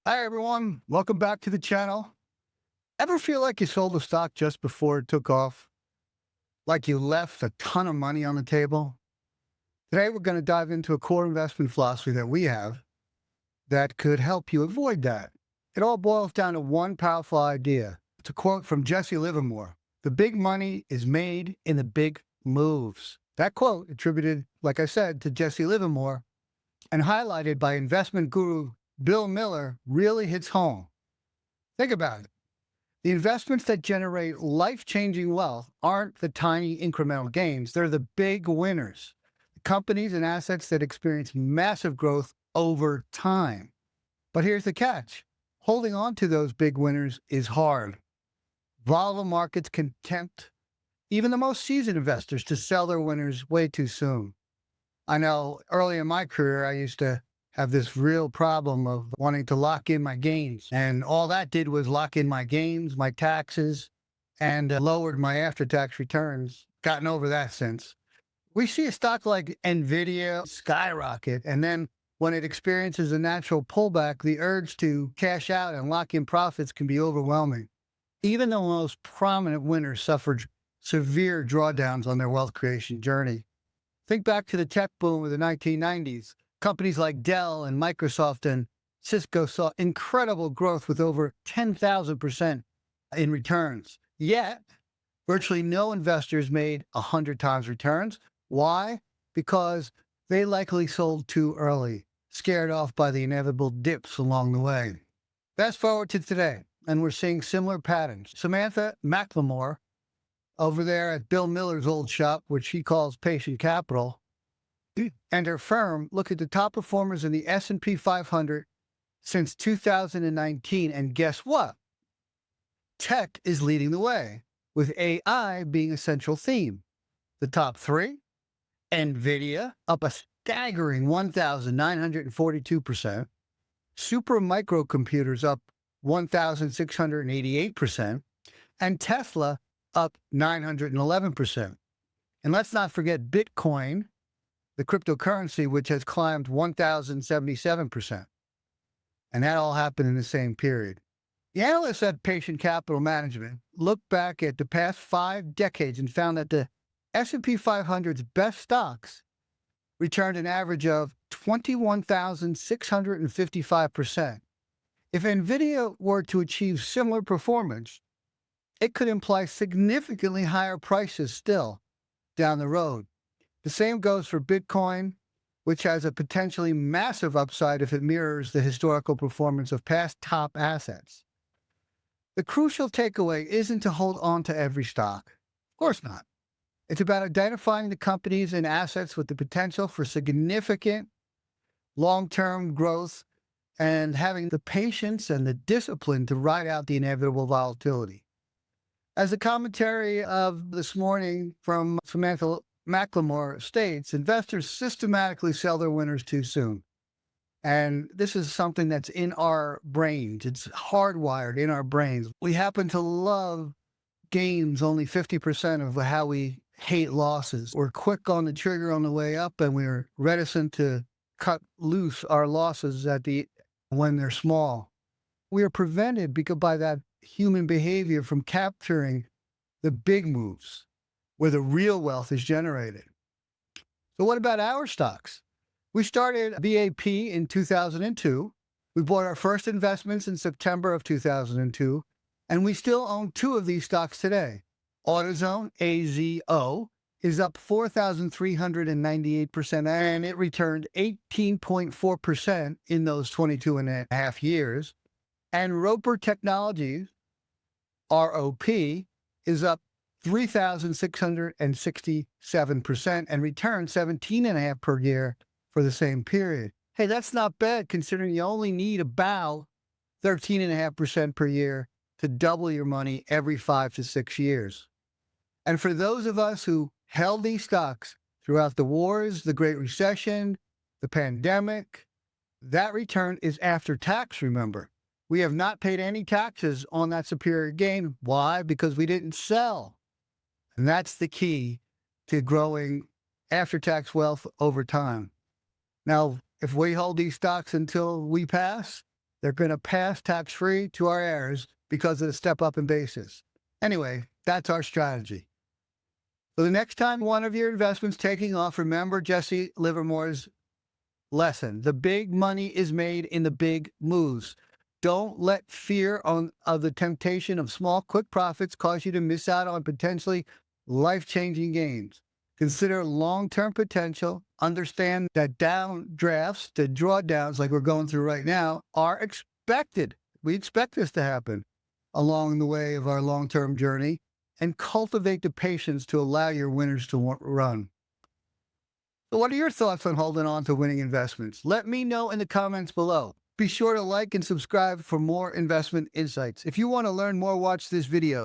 Hi, everyone. Welcome back to the channel. Ever feel like you sold a stock just before it took off? Like you left a ton of money on the table? Today, we're going to dive into a core investment philosophy that we have that could help you avoid that. It all boils down to one powerful idea. It's a quote from Jesse Livermore. The big money is made in the big moves. That quote, attributed, like I said, to Jesse Livermore and highlighted by investment guru Bill Miller, really hits home. Think about it. The investments that generate life-changing wealth aren't the tiny incremental gains. They're the big winners. Companies and assets that experience massive growth over time. But here's the catch. Holding on to those big winners is hard. Volatile markets can tempt even the most seasoned investors to sell their winners way too soon. I know early in my career, I used to have this real problem of wanting to lock in my gains. And all that did was lock in my gains, my taxes, and lowered my after-tax returns. Gotten over that since. We see a stock like Nvidia skyrocket, and then when it experiences a natural pullback, the urge to cash out and lock in profits can be overwhelming. Even the most prominent winners suffered severe drawdowns on their wealth creation journey. Think back to the tech boom of the 1990s. Companies like Dell and Microsoft and Cisco saw incredible growth with over 10,000% in returns. Yet, virtually no investors made 100 times returns. Why? Because they likely sold too early, scared off by the inevitable dips along the way. Fast forward to today, and we're seeing similar patterns. Samantha McLemore, over there at Bill Miller's old shop, which he calls Patient Capital, and her firm look at the top performers in the S&P 500 since 2019, and guess what? Tech is leading the way, with AI being a central theme. The top three: Nvidia, up a staggering 1,942%, super microcomputers up 1,688%, and Tesla up 911%. And let's not forget Bitcoin, the cryptocurrency, which has climbed 1,077%. And that all happened in the same period. The analysts at Patient Capital Management looked back at the past 5 decades and found that the S&P 500's best stocks returned an average of 21,655%. If Nvidia were to achieve similar performance, it could imply significantly higher prices still down the road. The same goes for Bitcoin, which has a potentially massive upside if it mirrors the historical performance of past top assets. The crucial takeaway isn't to hold on to every stock. Of course not. It's about identifying the companies and assets with the potential for significant long-term growth and having the patience and the discipline to ride out the inevitable volatility. As the commentary of this morning from Samantha McLemore states, investors systematically sell their winners too soon. And this is something that's in our brains. It's hardwired in our brains. We happen to love gains only 50% of how we hate losses. We're quick on the trigger on the way up, and we're reticent to cut loose our losses when they're small. We are prevented by that human behavior from capturing the big moves where the real wealth is generated. So what about our stocks? We started BAP in 2002. We bought our first investments in September of 2002, and we still own 2 of these stocks today. AutoZone, AZO, is up 4,398%, and it returned 18.4% in those 22 and a half years. And Roper Technologies, ROP, is up 3,667% and returned 17.5% per year for the same period. Hey, that's not bad considering you only need about 13.5% per year to double your money every 5 to 6 years. And for those of us who held these stocks throughout the wars, the Great Recession, the pandemic, that return is after tax, remember. We have not paid any taxes on that superior gain. Why? Because we didn't sell. And that's the key to growing after-tax wealth over time. Now, if we hold these stocks until we pass, They're going to pass tax-free to our heirs because of the step up in basis. Anyway, that's our strategy. So the next time one of your investments taking off, remember Jesse Livermore's lesson. The big money is made in the big moves. Don't let fear of the temptation of small, quick profits cause you to miss out on potentially life-changing gains. Consider long-term potential. Understand that downdrafts, the drawdowns like we're going through right now, are expected. We expect this to happen along the way of our long-term journey, and cultivate the patience to allow your winners to run. So what are your thoughts on holding on to winning investments? Let me know in the comments below. Be sure to like and subscribe for more investment insights. If you want to learn more, watch this video.